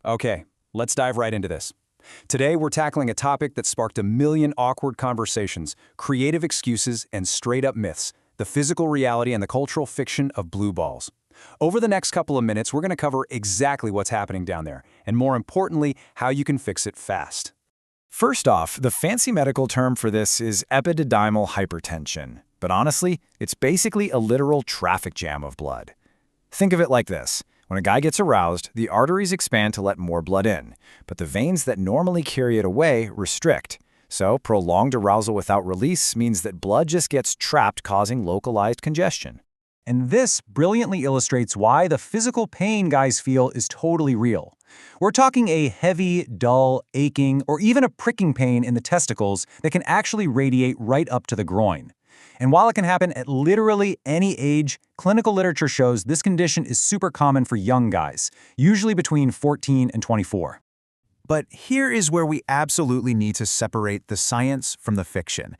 Okay, let's dive right into this. Today, we're tackling a topic that sparked a million awkward conversations, creative excuses, and straight-up myths, the physical reality and the cultural fiction of blue balls. Over the next couple of minutes, we're going to cover exactly what's happening down there, and more importantly, how you can fix it fast. First off, the fancy medical term for this is epididymal hypertension. But honestly, it's basically a literal traffic jam of blood. Think of it like this. When a guy gets aroused, the arteries expand to let more blood in, but the veins that normally carry it away restrict. So, prolonged arousal without release means that blood just gets trapped, causing localized congestion. And this brilliantly illustrates why the physical pain guys feel is totally real. We're talking a heavy, dull, aching, or even a pricking pain in the testicles that can actually radiate right up to the groin. And while it can happen at literally any age, clinical literature shows this condition is super common for young guys, usually between 14 and 24. But here is where we absolutely need to separate the science from the fiction.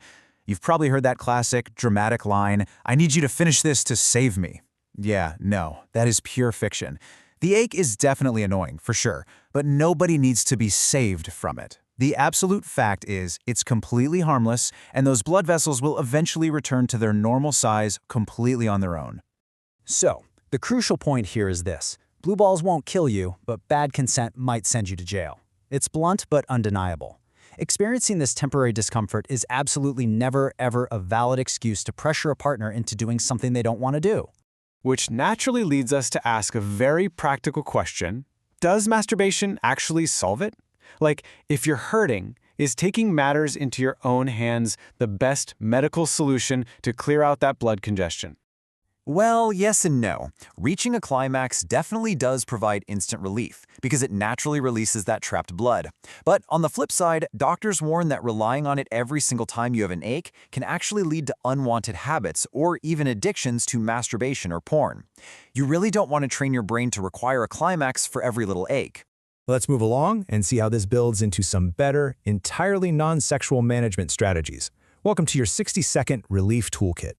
You've probably heard that classic, dramatic line, "I need you to finish this to save me." Yeah, no, that is pure fiction. The ache is definitely annoying, for sure, but nobody needs to be saved from it. The absolute fact is it's completely harmless, and those blood vessels will eventually return to their normal size completely on their own. So, the crucial point here is this. Blue balls won't kill you, but bad consent might send you to jail. It's blunt but undeniable. Experiencing this temporary discomfort is absolutely never, ever a valid excuse to pressure a partner into doing something they don't want to do. Which naturally leads us to ask a very practical question. Does masturbation actually solve it? Like, if you're hurting, is taking matters into your own hands the best medical solution to clear out that blood congestion? Well, yes and no. Reaching a climax definitely does provide instant relief because it naturally releases that trapped blood. But on the flip side, doctors warn that relying on it every single time you have an ache can actually lead to unwanted habits or even addictions to masturbation or porn. You really don't want to train your brain to require a climax for every little ache. Let's move along and see how this builds into some better, entirely non-sexual management strategies. Welcome to your 60-second relief toolkit.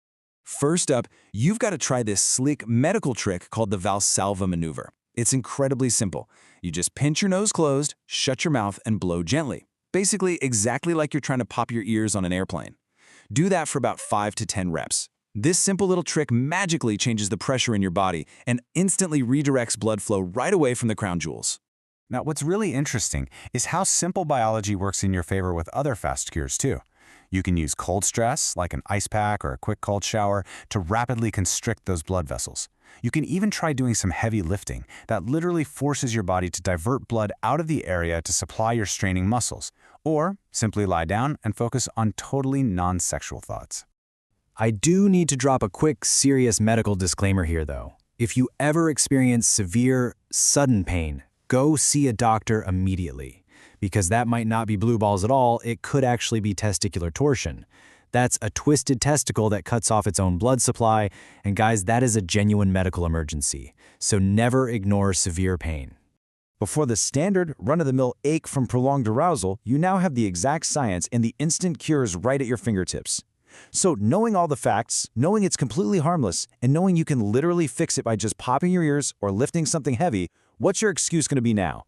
First up, you've got to try this slick medical trick called the Valsalva maneuver. It's incredibly simple. You just pinch your nose closed, shut your mouth, and blow gently. Basically, exactly like you're trying to pop your ears on an airplane. Do that for about 5 to 10 reps. This simple little trick magically changes the pressure in your body and instantly redirects blood flow right away from the crown jewels. Now, what's really interesting is how simple biology works in your favor with other fast cures, too. You can use cold stress, like an ice pack or a quick cold shower, to rapidly constrict those blood vessels. You can even try doing some heavy lifting that literally forces your body to divert blood out of the area to supply your straining muscles, or simply lie down and focus on totally non-sexual thoughts. I do need to drop a quick, serious medical disclaimer here, though. If you ever experience severe, sudden pain, go see a doctor immediately. Because that might not be blue balls at all, it could actually be testicular torsion. That's a twisted testicle that cuts off its own blood supply, and guys, that is a genuine medical emergency. So never ignore severe pain. Before the standard, run-of-the-mill ache from prolonged arousal, you now have the exact science and the instant cures right at your fingertips. So knowing all the facts, knowing it's completely harmless, and knowing you can literally fix it by just popping your ears or lifting something heavy, what's your excuse going to be now?